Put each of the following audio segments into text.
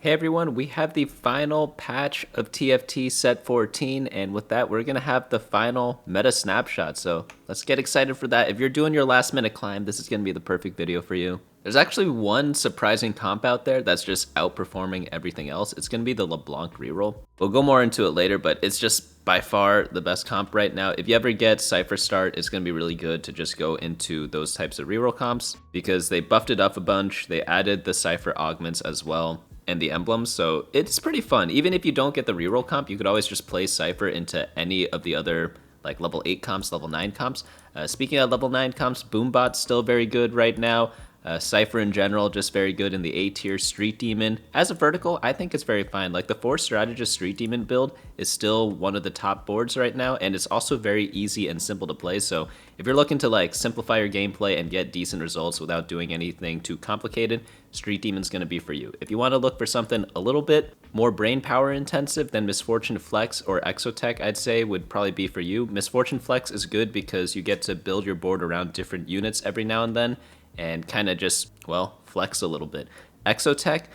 Hey everyone, we have the final patch of TFT set 14, and with that, we're going to have the final meta snapshot. So let's get excited for that. If you're doing your last minute climb, this is going to be the perfect video for you. There's actually one surprising comp out there that's just outperforming everything else. It's going to be the Leblanc Reroll. We'll go more into it later, but it's just by far the best comp right now. If you ever get Cypher start, it's going to be really good to just go into those types of reroll comps because they buffed it up a bunch. They added the Cypher augments as well and the emblems, so it's pretty fun. Even if you don't get the reroll comp, you could always just play Cypher into any of the other like level 8 comps, level 9 comps. Speaking of level 9 comps, BoomBot's still very good right now. Cypher in general, just very good in the A tier. Street Demon, as a vertical, I think it's very fine. Like the 4 Strategist Street Demon build is still one of the top boards right now, and it's also very easy and simple to play. So if you're looking to like simplify your gameplay and get decent results without doing anything too complicated, Street Demon's going to be for you. If you want to look for something a little bit more brain power intensive, then Misfortune Flex or Exotech, I'd say, would probably be for you. Misfortune Flex is good because you get to build your board around different units every now and then, and kind of just, well, flex a little bit. Exotech,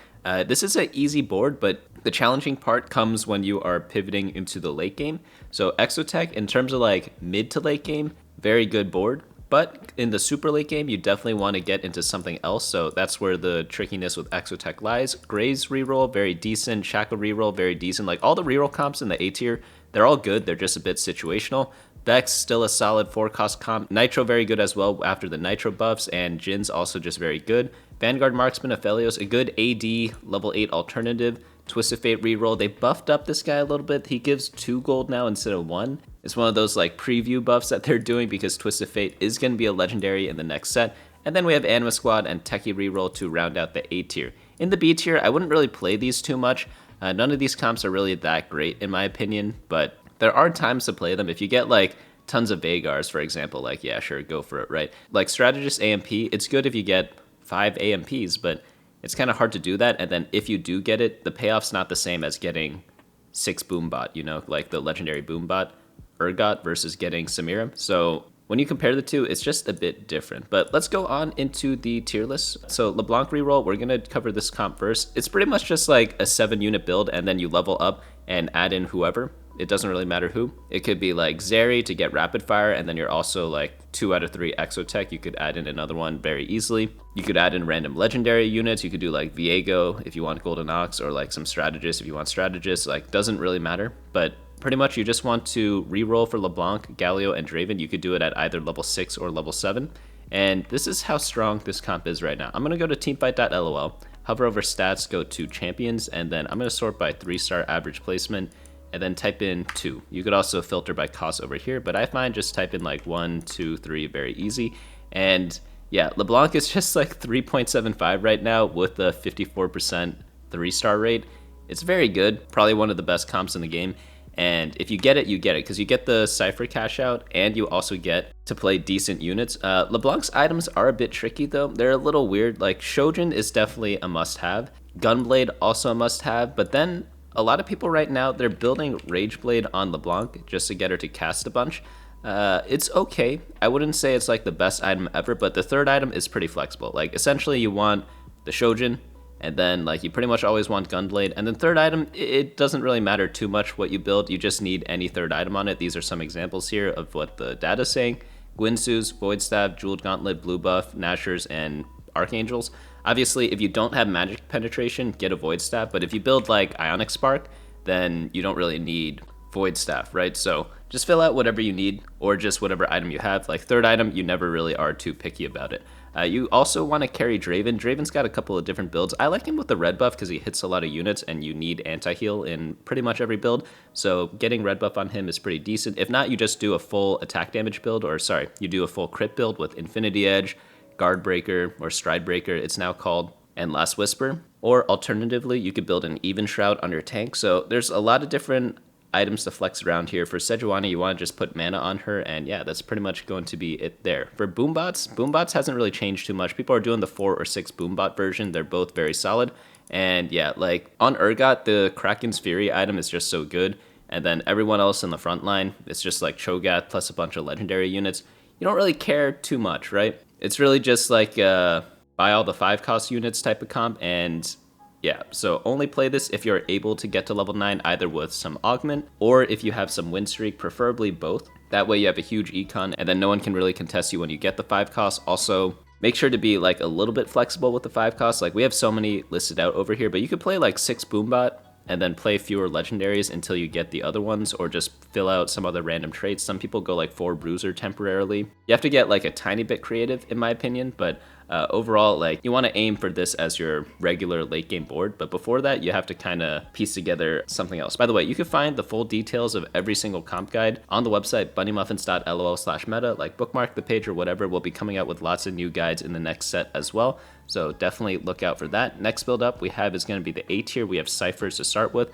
this is an easy board, but the challenging part comes when you are pivoting into the late game. So Exotech, in terms of like mid to late game, very good board. But in the super late game, you definitely want to get into something else. So that's where the trickiness with Exotech lies. Gray's reroll, very decent. Shaco reroll, very decent. Like all the reroll comps in the A tier, they're all good. They're just a bit situational. Vex, still a solid 4-cost comp. Nitro, very good as well after the Nitro buffs, and Jihn's also just very good. Vanguard, Marksman, Aphelios, a good AD level 8 alternative. Twisted Fate reroll, they buffed up this guy a little bit. He gives 2 gold now instead of 1. It's one of those like preview buffs that they're doing because Twisted Fate is going to be a legendary in the next set. And then we have Anima Squad and Techie reroll to round out the A tier. In the B tier, I wouldn't really play these too much. None of these comps are really that great in my opinion, but there are times to play them. If you get like tons of Veigars, for example, like yeah, sure, go for it, right? Like Strategist AMP, it's good if you get 5 AMPs, but it's kind of hard to do that. And then if you do get it, the payoff's not the same as getting 6 BoomBot, you know, like the legendary BoomBot, Urgot versus getting Samira. So when you compare the two, it's just a bit different. But let's go on into the tier list. So Leblanc Reroll, we're going to cover this comp first. It's pretty much just like a 7-unit build, and then you level up and add in whoever. It doesn't really matter who. It could be like Zeri to get rapid fire, and then you're also like 2 out of 3 Exotech. You could add in another one very easily. You could add in random legendary units. You could do like Veigar if you want Golden Ox, or like some Strategist if you want Strategist. Like, doesn't really matter. But pretty much you just want to reroll for Leblanc, Galio, and Draven. You could do it at either level 6 or level 7. And this is how strong this comp is right now. I'm going to go to teamfight.lol, hover over stats, go to champions, and then I'm going to sort by 3-star average placement, and then type in 2. You could also filter by cost over here, but I find just type in like 1, 2, 3, very easy. And yeah, Leblanc is just like 3.75 right now with a 54% 3-star rate. It's very good, probably one of the best comps in the game. And if you get it, you get it, because you get the Cypher cash out, and you also get to play decent units. Leblanc's items are a bit tricky though. They're a little weird. Like Shojin is definitely a must-have. Gunblade also a must-have, but then a lot of people right now, they're building Rageblade on Leblanc just to get her to cast a bunch. It's okay. I wouldn't say it's like the best item ever, but the third item is pretty flexible. Like essentially you want the Shojin, and then like you pretty much always want Gunblade. And then third item, it doesn't really matter too much what you build. You just need any third item on it. These are some examples here of what the data's saying. Gwynsu's, Void Stab, Jeweled Gauntlet, Blue Buff, Nashers, and Archangels. Obviously, if you don't have magic penetration, get a Void Staff, but if you build like Ionic Spark, then you don't really need Void Staff, right? So just fill out whatever you need, or just whatever item you have. Like third item, you never really are too picky about it. You also want to carry Draven. Draven's got a couple of different builds. I like him with the red buff because he hits a lot of units, and you need anti-heal in pretty much every build. So getting red buff on him is pretty decent. If not, you just do a full attack damage build, or sorry, you do a full crit build with Infinity Edge, Guard Breaker, or Stride Breaker, it's now called, and Last Whisper. Or alternatively, you could build an Even Shroud on your tank. So there's a lot of different items to flex around here. For Sejuani, you want to just put mana on her, and yeah, that's pretty much going to be it there. For BoomBots hasn't really changed too much. People are doing the 4 or 6 BoomBot version. They're both very solid. And yeah, like on Urgot, the Kraken's Fury item is just so good. And then everyone else in the front line, it's just like Cho'Gath plus a bunch of legendary units. You don't really care too much, right? It's really just like buy all the 5-cost units type of comp, and Yeah, so only play this if you're able to get to level 9 either with some augment or if you have some win streak, preferably both. That way you have a huge econ and then no one can really contest you when you get the 5 cost. Also, make sure to be like a little bit flexible with the 5 cost. Like we have so many listed out over here, but you could play like 6 BoomBot and then play fewer legendaries until you get the other ones, or just fill out some other random traits. Some people go like 4 Bruiser temporarily. You have to get like a tiny bit creative in my opinion, but overall, like you want to aim for this as your regular late game board, but before that you have to kind of piece together something else. By the way, you can find the full details of every single comp guide on the website bunnymuffins.lol/meta. Like bookmark the page or whatever. We'll be coming out with lots of new guides in the next set as well, so definitely look out for that. Next build up we have is going to be the A tier. We have Cyphers to start with.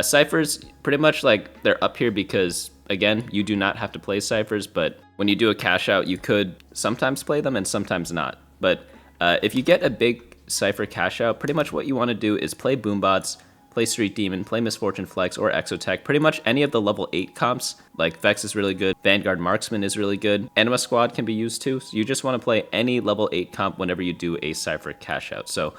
Cyphers, pretty much like they're up here because again, you do not have to play Cyphers, but when you do a cash out you could sometimes play them and sometimes not. But if you get a big Cypher cash out, pretty much what you want to do is play Boombots, play Street Demon, play Misfortune Flex, or Exotech. Pretty much any of the level 8 comps, like Vex is really good, Vanguard Marksman is really good, Anima Squad can be used too. So you just want to play any level 8 comp whenever you do a Cypher cash out. So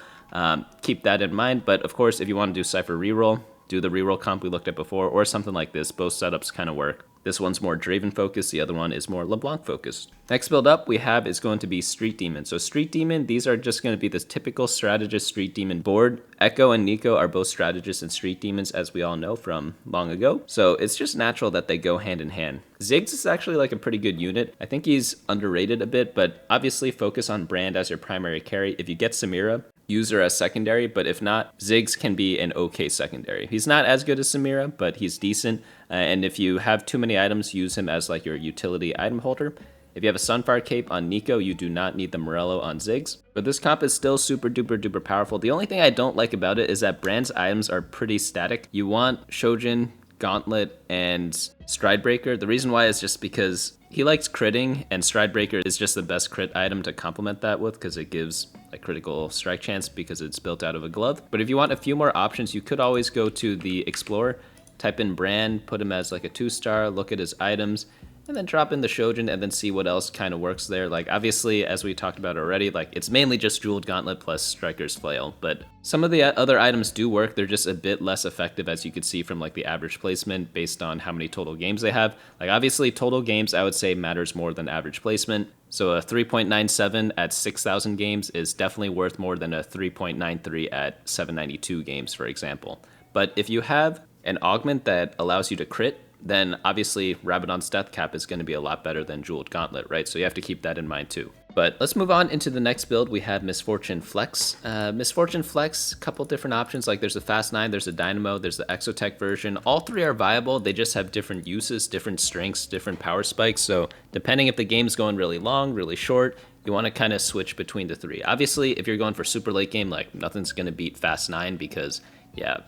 keep that in mind. But of course, if you want to do Cypher Reroll, do the Reroll comp we looked at before, or something like this. Both setups kind of work. This one's more Draven focused, the other one is more Leblanc focused. Next build up we have is going to be Street Demon. So Street Demon, these are just going to be the typical strategist Street Demon board. Echo and Nico are both strategists and Street Demons, as we all know from long ago. So it's just natural that they go hand in hand. Ziggs is actually like a pretty good unit. I think he's underrated a bit, but obviously focus on Brand as your primary carry. If you get Samira, use her as secondary, but if not, Ziggs can be an okay secondary. He's not as good as Samira, but he's decent. And if you have too many items, use him as like your utility item holder. If you have a Sunfire Cape on Nico, you do not need the Morello on Ziggs. But this comp is still super duper duper powerful. The only thing I don't like about it is that Brand's items are pretty static. You want Shojin, Gauntlet, and Stridebreaker. The reason why is just because he likes critting, and Stridebreaker is just the best crit item to complement that with because it gives a critical strike chance because it's built out of a glove. But if you want a few more options, you could always go to the Explorer, type in Brand, put him as like a 2-star, look at his items, and then drop in the Shojin and then see what else kind of works there. Like obviously, as we talked about already, like it's mainly just Jeweled Gauntlet plus Striker's Flail, but some of the other items do work. They're just a bit less effective, as you could see from like the average placement based on how many total games they have. Like obviously total games I would say matters more than average placement. So a 3.97 at 6,000 games is definitely worth more than a 3.93 at 792 games, for example. But if you have an augment that allows you to crit, then obviously Rabadon's Death Cap is going to be a lot better than Jeweled Gauntlet, right? So you have to keep that in mind too. But let's move on into the next build. We have Misfortune Flex. Misfortune Flex, a couple different options. Like there's a Fast 9, there's a Dynamo, there's the Exotech version. All three are viable. They just have different uses, different strengths, different power spikes. So depending if the game's going really long, really short, you want to kind of switch between the three. Obviously, if you're going for super late game, like nothing's going to beat Fast 9 because, yeah,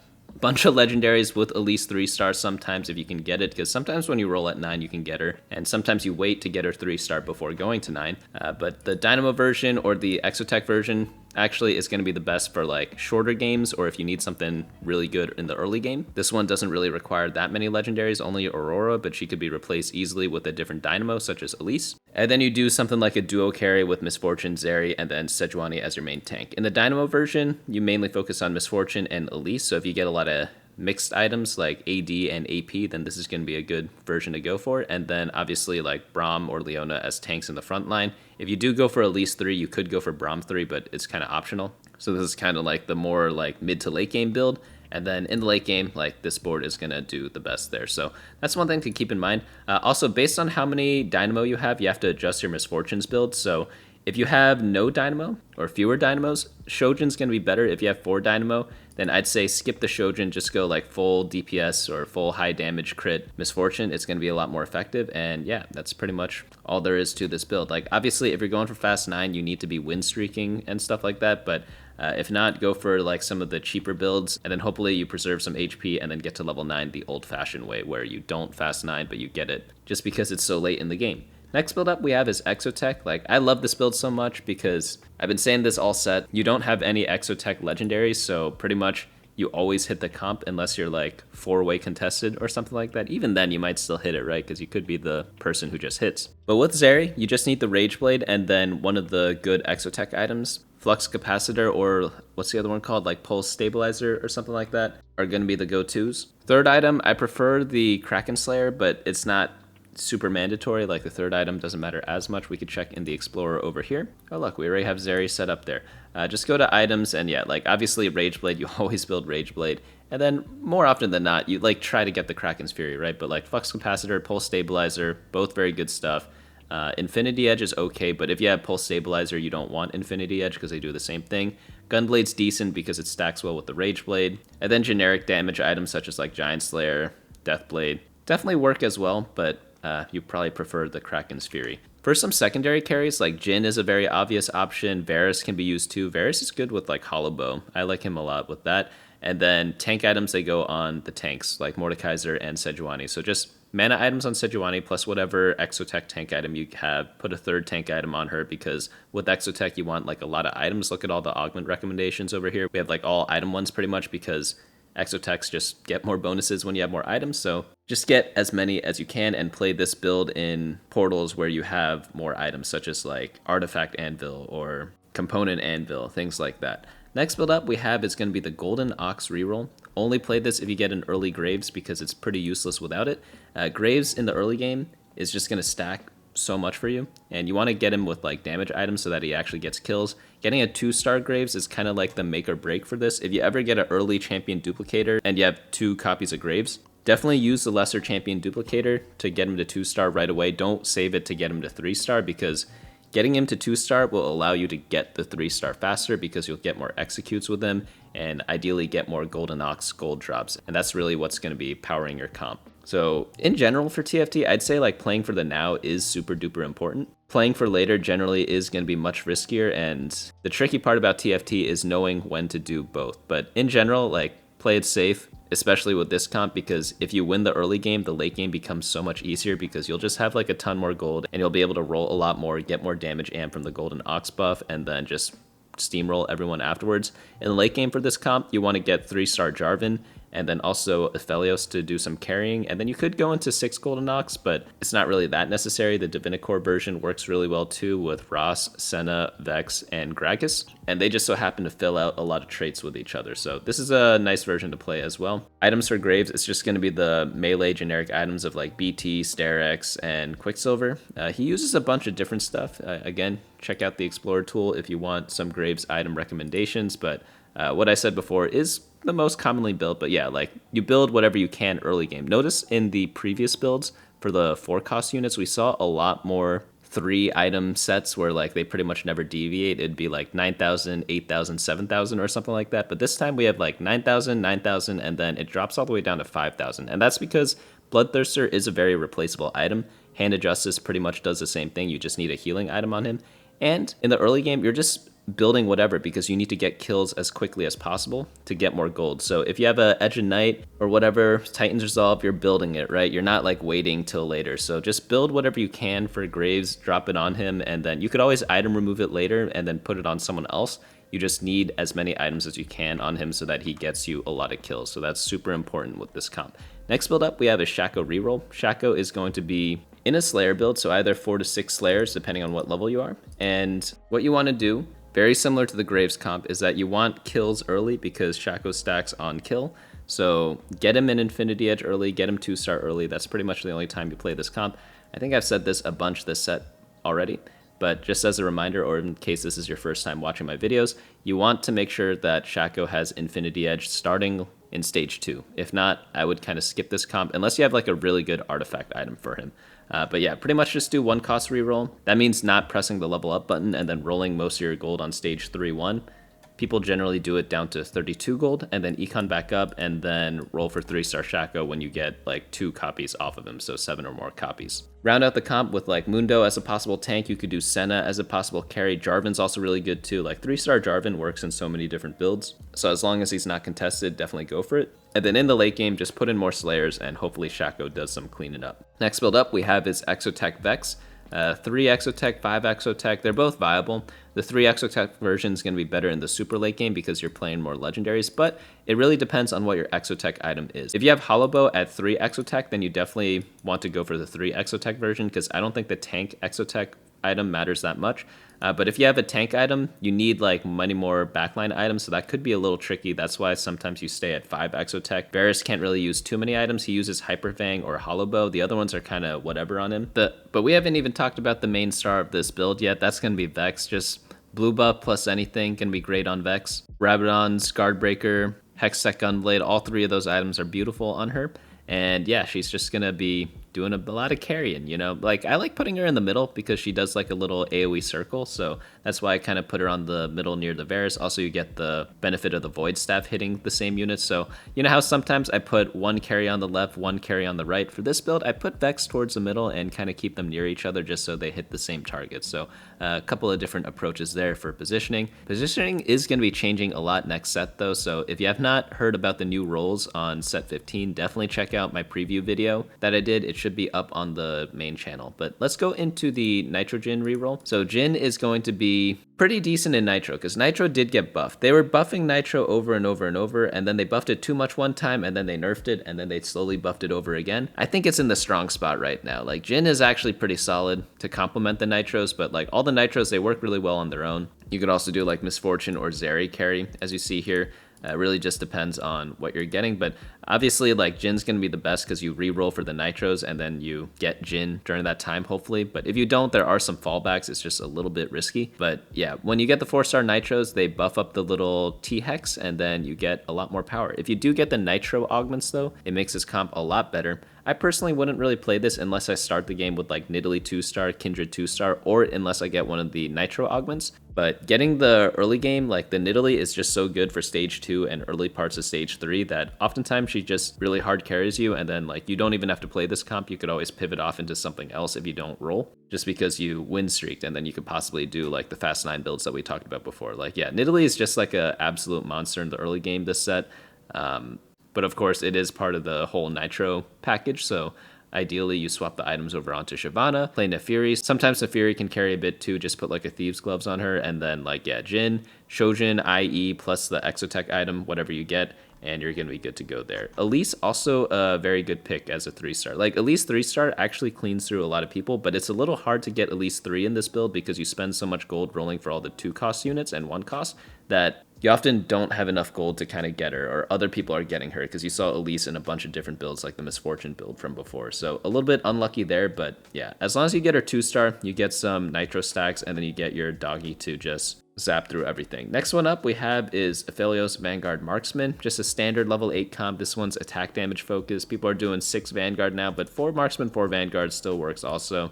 bunch of legendaries with at least 3 stars sometimes if you can get it, because sometimes when you roll at 9 you can get her, and sometimes you wait to get her 3-star before going to 9. But the Dynamo version or the Exotech version actually is going to be the best for like shorter games, or if you need something really good in the early game. This one doesn't really require that many legendaries, only Aurora, but she could be replaced easily with a different Dynamo such as Elise. And then you do something like a duo carry with Misfortune, Zeri, and then Sejuani as your main tank. In the Dynamo version, you mainly focus on Misfortune and Elise, so if you get a lot of mixed items like AD and AP, then this is going to be a good version to go for. And then obviously like Braum or Leona as tanks in the front line. If you do go for Elise 3, you could go for Braum 3, but it's kind of optional. So this is kind of like the more like mid to late game build. And then in the late game, like this board is going to do the best there. So that's one thing to keep in mind. Also, based on how many Dynamo you have to adjust your Misfortunes build. So if you have no Dynamo or fewer Dynamos, Shojin's going to be better. If you have 4 Dynamo, then I'd say skip the Shojin, just go like full DPS or full high damage crit Misfortune. It's going to be a lot more effective. And yeah, that's pretty much all there is to this build. Like obviously, if you're going for Fast 9, you need to be win streaking and stuff like that. But if not, go for like some of the cheaper builds, and then hopefully you preserve some HP and then get to level 9 the old-fashioned way, where you don't Fast 9, but you get it just because it's so late in the game. Next build up we have is Exotech. Like I love this build so much because I've been saying this all set. You don't have any Exotech legendaries, so pretty much you always hit the comp unless you're like 4-way contested or something like that. Even then you might still hit it, right? Because you could be the person who just hits. But with Zeri, you just need the Rage Blade and then one of the good Exotech items. Flux Capacitor, or what's the other one called, like Pulse Stabilizer or something like that, are going to be the go-tos. Third item, I prefer the Kraken Slayer, but it's not super mandatory. Like the third item doesn't matter as much. We could check in the Explorer over here. Oh look, we already have Zeri set up there. Just go to items, and yeah, like obviously Rageblade, you always build Rageblade, and then more often than not, you like try to get the Kraken's Fury, right? But like Flux Capacitor, Pulse Stabilizer, both very good stuff. Infinity Edge is okay, but if you have Pulse Stabilizer, you don't want Infinity Edge because they do the same thing. Gunblade's decent because it stacks well with the Rageblade. And then generic damage items such as like Giant Slayer, Deathblade definitely work as well, but you probably prefer the Kraken's Fury. For some secondary carries, like Jhin is a very obvious option. Varus can be used too. Varus is good with like Hollow Bow. I like him a lot with that. And then tank items, they go on the tanks, like Mordekaiser and Sejuani. So just mana items on Sejuani plus whatever Exotech tank item you have. Put a third tank item on her because with Exotech you want like a lot of items. Look at all the augment recommendations over here. We have like all item ones pretty much because Exotechs just get more bonuses when you have more items. So just get as many as you can and play this build in portals where you have more items, such as like Artifact Anvil or Component Anvil, things like that. Next build up we have is going to be the Golden Ox Reroll. Only play this if you get an early Graves because it's pretty useless without it. Graves in the early game is just going to stack so much for you, and you want to get him with like damage items so that he actually gets kills. Getting a 2-star Graves is kind of like the make or break for this. If you ever get an early champion duplicator and you have 2 copies of Graves, definitely use the lesser champion duplicator to get him to 2-star right away. Don't save it to get him to 3-star because getting him to 2-star will allow you to get the 3-star faster because you'll get more executes with him and ideally get more Golden Ox gold drops. And that's really what's going to be powering your comp. So in general for TFT, I'd say like playing for the now is super duper important. Playing for later generally is going to be much riskier, and the tricky part about TFT is knowing when to do both. But in general, like play it safe, especially with this comp, because if you win the early game, the late game becomes so much easier because you'll just have like a ton more gold and you'll be able to roll a lot more, get more damage and from the Golden Ox buff, and then just steamroll everyone afterwards. In the late game for this comp, you want to get 3-star Jarvan and then also Aphelios to do some carrying, and then you could go into 6 Golden Ox, but it's not really that necessary. The Divinicorp version works really well too with Ross, Senna, Vex, and Gragas, and they just so happen to fill out a lot of traits with each other, so this is a nice version to play as well. Items for Graves, it's just going to be the melee generic items of like BT, Starex, and Quicksilver. He uses a bunch of different stuff. Again, check out the Explorer tool if you want some Graves item recommendations, but what I said before is the most commonly built. But yeah, like you build whatever you can early game. Notice in the previous builds for the 4-cost units, we saw a lot more 3-item sets where like they pretty much never deviate. It'd be like 9,000, 8,000, 7,000 or something like that. But this time we have like 9,000, 9,000, and then it drops all the way down to 5,000. And that's because Bloodthirster is a very replaceable item. Hand of Justice pretty much does the same thing. You just need a healing item on him. And in the early game, you're just building whatever because you need to get kills as quickly as possible to get more gold. So if you have a Edge of Night or whatever, Titan's Resolve, you're building it, right? You're not like waiting till later. So just build whatever you can for Graves, drop it on him, and then you could always item remove it later and then put it on someone else. You just need as many items as you can on him so that he gets you a lot of kills. So that's super important with this comp. Next build up, we have a Shaco Reroll. Shaco is going to be in a Slayer build, so either 4 to 6 Slayers, depending on what level you are. And what you want to do, very similar to the Graves comp, is that you want kills early because Shaco stacks on kill. So get him in Infinity Edge early, get him 2-star early. That's pretty much the only time you play this comp. I think I've said this a bunch this set already, but just as a reminder, or in case this is your first time watching my videos, you want to make sure that Shaco has Infinity Edge starting in stage 2. If not, I would kind of skip this comp unless you have like a really good artifact item for him. But yeah, pretty much just do 1-cost reroll. That means not pressing the level up button and then rolling most of your gold on stage 3-1. People generally do it down to 32 gold and then econ back up and then roll for 3-star Shaco when you get like 2 copies off of him, so 7 or more copies. Round out the comp with like Mundo as a possible tank. You could do Senna as a possible carry. Jarvan's also really good too. Like 3-star Jarvan works in so many different builds. So as long as he's not contested, definitely go for it. And then in the late game, just put in more Slayers and hopefully Shaco does some cleaning up. Next build up we have is Exotech Vex. 3 Exotech, 5 Exotech, they're both viable. The 3 Exotech version is going to be better in the super late game because you're playing more legendaries, but it really depends on what your Exotech item is. If you have Hollow Bow at 3 Exotech, then you definitely want to go for the 3 Exotech version because I don't think the tank Exotech item matters that much. But if you have a tank item, you need like many more backline items, so that could be a little tricky. That's why sometimes you stay at 5 Exotech. Varus can't really use too many items. He uses Hyper Fang or Hollow Bow. The other ones are kind of whatever on him. But we haven't even talked about the main star of this build yet. That's going to be Vex. Just blue buff plus anything can be great on Vex. Rabadon's Guardbreaker, Hextech Gunblade, all 3 of those items are beautiful on her. And yeah, she's just going to be doing a lot of carrying, you know? Like, I like putting her in the middle because she does like a little AoE circle, so that's why I kind of put her on the middle near the Varus. Also, you get the benefit of the Void Staff hitting the same units, so you know how sometimes I put one carry on the left, one carry on the right? For this build, I put Vex towards the middle and kind of keep them near each other just so they hit the same target. So a couple of different approaches there for positioning. Positioning is going to be changing a lot next set though, so if you have not heard about the new roles on set 15, definitely check out my preview video that I did. It should be up on the main channel. But let's go into the Nitro Jihn reroll. So Jhin is going to be pretty decent in Nitro because Nitro did get buffed. They were buffing Nitro over and over and over, and then they buffed it too much one time, and then they nerfed it, and then they slowly buffed it over again. I think it's in the strong spot right now. Like, Jhin is actually pretty solid to complement the Nitros, but like all the Nitros, they work really well on their own. You could also do like Misfortune or Zeri carry, as you see here. It really just depends on what you're getting, but obviously like Jin's gonna be the best because you re-roll for the Nitros and then you get Jhin during that time, hopefully. But if you don't, there are some fallbacks. It's just a little bit risky. But yeah, when you get the 4-star Nitros, they buff up the little T-Hex and then you get a lot more power. If you do get the Nitro augments though, it makes this comp a lot better. I personally wouldn't really play this unless I start the game with like Nidalee 2-star, Kindred 2-star, or unless I get one of the Nitro augments. But getting the early game, like the Nidalee is just so good for stage 2 and early parts of stage 3 that oftentimes she just really hard carries you, and then like you don't even have to play this comp. You could always pivot off into something else if you don't roll, just because you win streaked, and then you could possibly do like the fast 9 builds that we talked about before. Like yeah, Nidalee is just like an absolute monster in the early game this set. But of course, it is part of the whole Nitro package, so ideally you swap the items over onto Shyvana, play Naafiri. Sometimes Naafiri can carry a bit too, just put like a Thieves Gloves on her, and then like yeah, Jhin, Shojin, IE, plus the Exotech item, whatever you get, and you're gonna be good to go there. Elise also a very good pick as a 3-star. Like Elise 3-star actually cleans through a lot of people, but it's a little hard to get Elise 3 in this build because you spend so much gold rolling for all the 2-cost units and 1-cost that you often don't have enough gold to kind of get her, or other people are getting her, because you saw Elise in a bunch of different builds like the Misfortune build from before. So a little bit unlucky there, but yeah, as long as you get her 2-star, you get some Nitro stacks, and then you get your doggy to just zap through everything. Next one up we have is Aphelios Vanguard Marksman, just a standard level 8 comp. This one's attack damage focused. People are doing 6 Vanguard now, but 4 Marksman, 4 Vanguard still works also.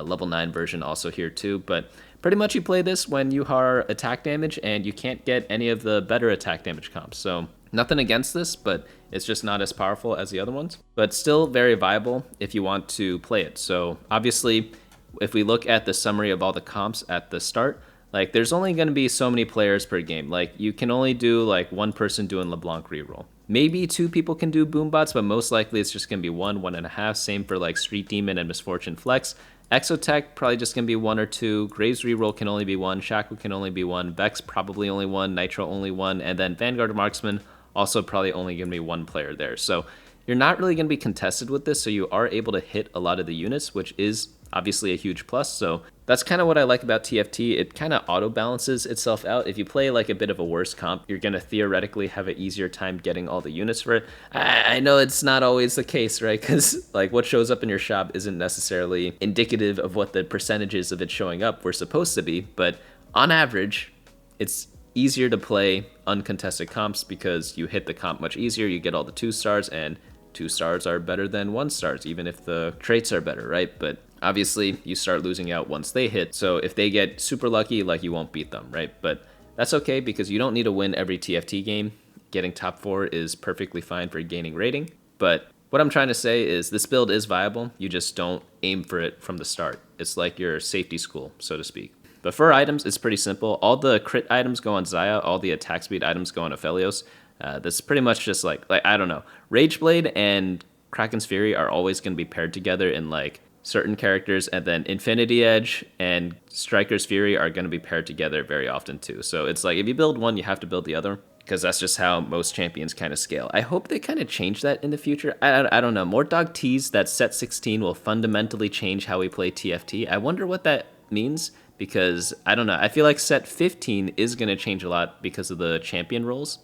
Level 9 version also here too, but pretty much you play this when you are attack damage and you can't get any of the better attack damage comps. So nothing against this, but it's just not as powerful as the other ones, but still very viable if you want to play it. So obviously, if we look at the summary of all the comps at the start, like there's only going to be so many players per game. Like you can only do like one person doing Leblanc Reroll. Maybe 2 people can do Boombots, but most likely it's just going to be 1, 1.5. Same for like Street Demon and Misfortune Flex. Exotech, probably just going to be 1 or 2. Graves Reroll can only be 1. Shaco can only be 1. Vex, probably only 1. Nitro, only 1. And then Vanguard Marksman, also probably only going to be 1 player there. So you're not really going to be contested with this, so you are able to hit a lot of the units, which is obviously a huge plus. So that's kind of what I like about TFT. It kind of auto balances itself out. If you play like a bit of a worse comp, you're going to theoretically have an easier time getting all the units for it. I know it's not always the case, right? Because like what shows up in your shop isn't necessarily indicative of what the percentages of it showing up were supposed to be. But on average, it's easier to play uncontested comps because you hit the comp much easier. You get all the 2-stars, and 2-stars are better than 1-stars, even if the traits are better, right? But obviously, you start losing out once they hit. So if they get super lucky, like you won't beat them, right? But that's okay because you don't need to win every TFT game. Getting top 4 is perfectly fine for gaining rating. But what I'm trying to say is this build is viable. You just don't aim for it from the start. It's like your safety school, so to speak. But for items, it's pretty simple. All the crit items go on Xayah. All the attack speed items go on Aphelios. That's pretty much just like I don't know. Rageblade and Kraken's Fury are always going to be paired together in like certain characters, and then Infinity Edge and Striker's Fury are going to be paired together very often too. So it's like if you build one, you have to build the other, because that's just how most champions kind of scale. I hope they kind of change that in the future. I don't know. Mortdog teased that set 16 will fundamentally change how we play TFT. I wonder what that means, because I don't know. I feel like set 15 is going to change a lot because of the champion roles,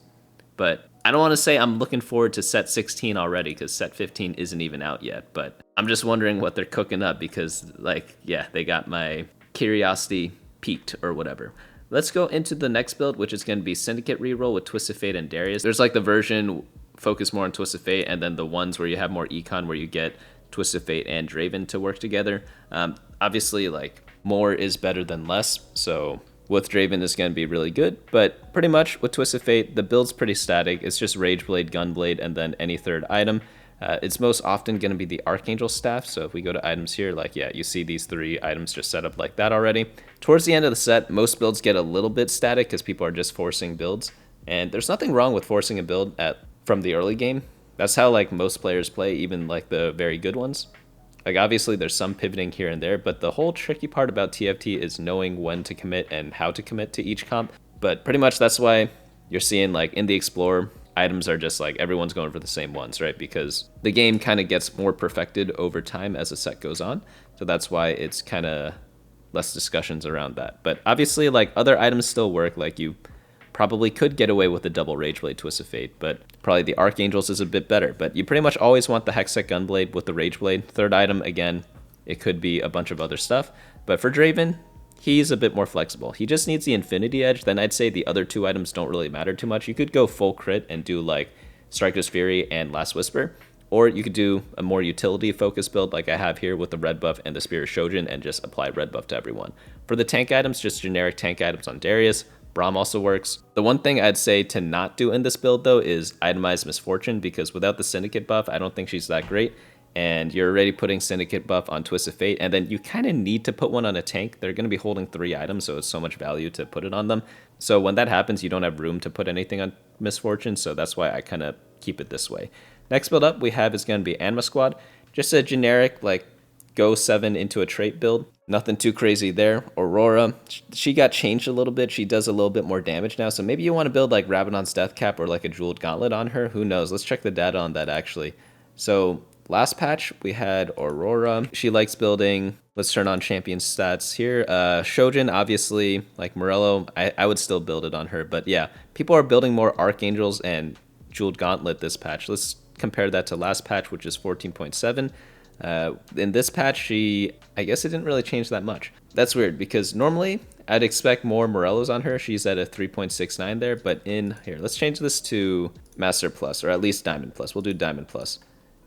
but I don't want to say I'm looking forward to set 16 already because set 15 isn't even out yet. But I'm just wondering what they're cooking up because, like, yeah, they got my curiosity piqued or whatever. Let's go into the next build, which is going to be Syndicate Reroll with Twisted Fate and Darius. There's like the version focused more on Twisted Fate, and then the ones where you have more econ where you get Twisted Fate and Draven to work together. Obviously, like, more is better than less, so with Draven is going to be really good, but pretty much with Twisted Fate, the build's pretty static. It's just Rageblade, Gunblade, and then any third item. It's most often going to be the Archangel Staff, so if we go to items here, like, yeah, you see these 3 items just set up like that already. Towards the end of the set, most builds get a little bit static because people are just forcing builds, and there's nothing wrong with forcing a build from the early game. That's how, like, most players play, even, like, the very good ones. Like, obviously, there's some pivoting here and there, but the whole tricky part about TFT is knowing when to commit and how to commit to each comp. But pretty much that's why you're seeing, like, in the Explorer, items are just like everyone's going for the same ones, right? Because the game kind of gets more perfected over time as the set goes on. So that's why it's kind of less discussions around that. But obviously, like, other items still work. Like, you probably could get away with a double Rageblade Twist of Fate, but probably the Archangels is a bit better. But you pretty much always want the Hextech Gunblade with the Rageblade. Third item, again, it could be a bunch of other stuff. But for Draven, he's a bit more flexible. He just needs the Infinity Edge. Then I'd say the other 2 items don't really matter too much. You could go full crit and do, like, Striker's Fury and Last Whisper, or you could do a more utility focused build like I have here with the red buff and the Spear of Shojin and just apply red buff to everyone. For the tank items, just generic tank items on Darius. Braum also works. The one thing I'd say to not do in this build, though, is itemize Misfortune, because without the Syndicate buff, I don't think she's that great. And you're already putting Syndicate buff on Twisted Fate, and then you kind of need to put one on a tank. They're going to be holding 3 items, so it's so much value to put it on them. So when that happens, you don't have room to put anything on Misfortune, so that's why I kind of keep it this way. Next build up we have is going to be Anima Squad. Just a generic, like, go 7 into a trait build. Nothing too crazy there. Aurora, she got changed a little bit. She does a little bit more damage now, so maybe you want to build, like, Rabadon's Death Cap or, like, a Jeweled Gauntlet on her. Who knows? Let's check the data on that, actually. So last patch, we had Aurora. She likes building. Let's turn on champion stats here. Shojin, obviously, like Morello, I would still build it on her. But yeah, people are building more Archangels and Jeweled Gauntlet this patch. Let's compare that to last patch, which is 14.7. In this patch, I guess it didn't really change that much. That's weird, because normally I'd expect more Morellos on her. She's at a 3.69 there, but in here, let's change this to Master Plus, or at least Diamond Plus. We'll do Diamond Plus.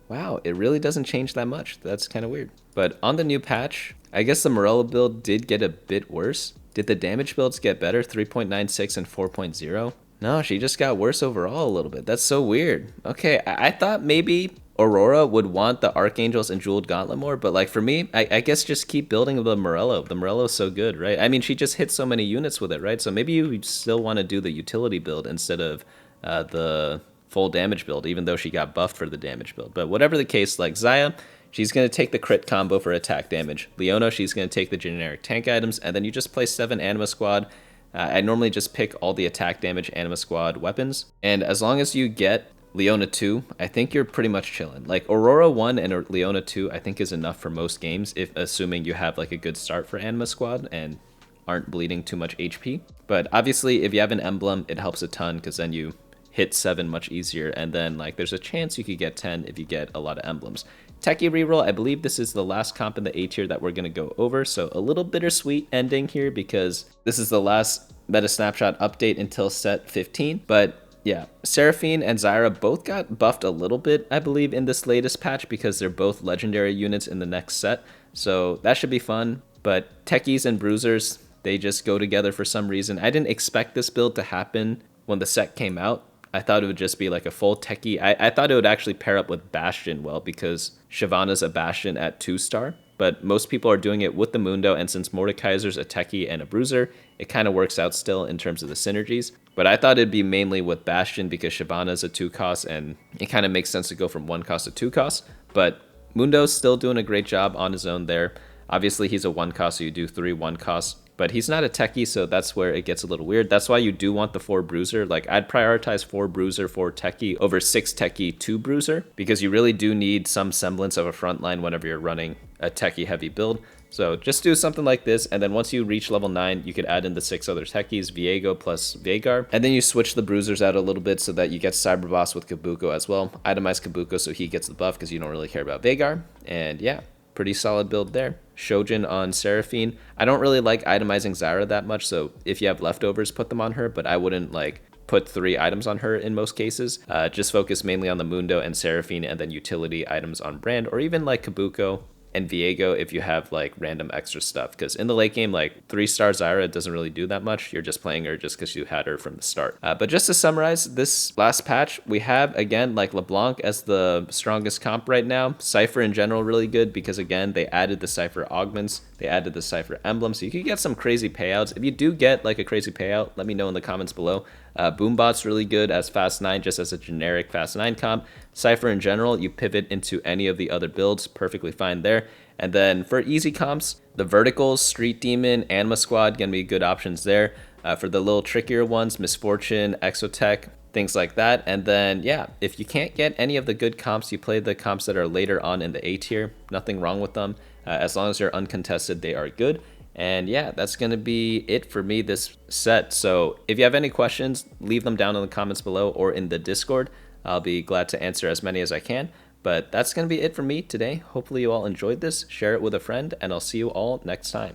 Wow, it really doesn't change that much. That's kind of weird. But on the new patch, I guess the Morello build did get a bit worse. Did the damage builds get better? 3.96 and 4.0? No, she just got worse overall a little bit. That's so weird. Okay, I thought maybe Aurora would want the Archangels and Jeweled Gauntlet more, but, like, for me, I guess just keep building the Morello. The Morello is so good, right? I mean, she just hits so many units with it, right? So maybe you still want to do the utility build instead of the full damage build, even though she got buffed for the damage build. But whatever the case, like Xayah, she's going to take the crit combo for attack damage. Leona, she's going to take the generic tank items, and then you just play 7 Anima Squad. I normally just pick all the attack damage Anima Squad weapons, and as long as you get Leona 2, I think you're pretty much chilling. Like, Aurora 1 and Leona 2, I think is enough for most games, if assuming you have, like, a good start for Anima Squad and aren't bleeding too much HP. But obviously, if you have an emblem, it helps a ton, because then you hit 7 much easier, and then, like, there's a chance you could get 10 if you get a lot of emblems. Techie Reroll, I believe this is the last comp in the A tier that we're going to go over, so a little bittersweet ending here because this is the last Meta Snapshot update until set 15, but yeah, Seraphine and Zyra both got buffed a little bit, I believe, in this latest patch because they're both legendary units in the next set, so that should be fun. But Techies and Bruisers, they just go together for some reason. I didn't expect this build to happen when the set came out. I thought it would just be like a full Techie. I thought it would actually pair up with Bastion well because Shyvana's a Bastion at 2-star, but most people are doing it with the Mundo, and since Mordekaiser's a Techie and a Bruiser, it kind of works out still in terms of the synergies. But I thought it'd be mainly with Bastion because Shyvana's a 2-cost, and it kind of makes sense to go from 1-cost to 2-cost. But Mundo's still doing a great job on his own there. Obviously, he's a 1-cost, so you do 3 1-costs. But he's not a Techie, so that's where it gets a little weird. That's why you do want the 4 Bruiser. Like, I'd prioritize 4 Bruiser, 4 Techie over 6 Techie, 2 Bruiser, because you really do need some semblance of a front line whenever you're running a Techie heavy build. So just do something like this, and then once you reach level 9, you could add in the 6 other techies, Viego plus Veigar, and then you switch the Bruisers out a little bit so that you get Cyberboss with Kabuko as well. Itemize Kabuko so he gets the buff because you don't really care about Veigar, and yeah, pretty solid build there. Shojin on Seraphine. I don't really like itemizing Zara that much, so if you have leftovers, put them on her, but I wouldn't like put 3 items on her in most cases. Just focus mainly on the Mundo and Seraphine, and then utility items on Brand, or even like Kabuko and Viego if you have like random extra stuff, because in the late game, like 3-star Zyra doesn't really do that much. You're just playing her just because you had her from the start. But just to summarize this last patch, we have again like Leblanc as the strongest comp right now. Cypher in general really good because again they added the Cypher augments, they added the Cypher emblem, so you can get some crazy payouts. If you do get like a crazy payout, let me know in the comments below. BoomBot's really good as Fast 9 just as a generic Fast 9 comp. Cypher in general, you pivot into any of the other builds, perfectly fine there. And then for easy comps, the verticals, Street Demon, Anima Squad gonna be good options there. For the little trickier ones, Misfortune, Exotech, things like that. And then yeah, if you can't get any of the good comps, you play the comps that are later on in the A tier. Nothing wrong with them. As long as they're uncontested, they are good. And yeah, that's going to be it for me this set. So if you have any questions, leave them down in the comments below or in the Discord. I'll be glad to answer as many as I can. But that's going to be it for me today. Hopefully you all enjoyed this. Share it with a friend, and I'll see you all next time.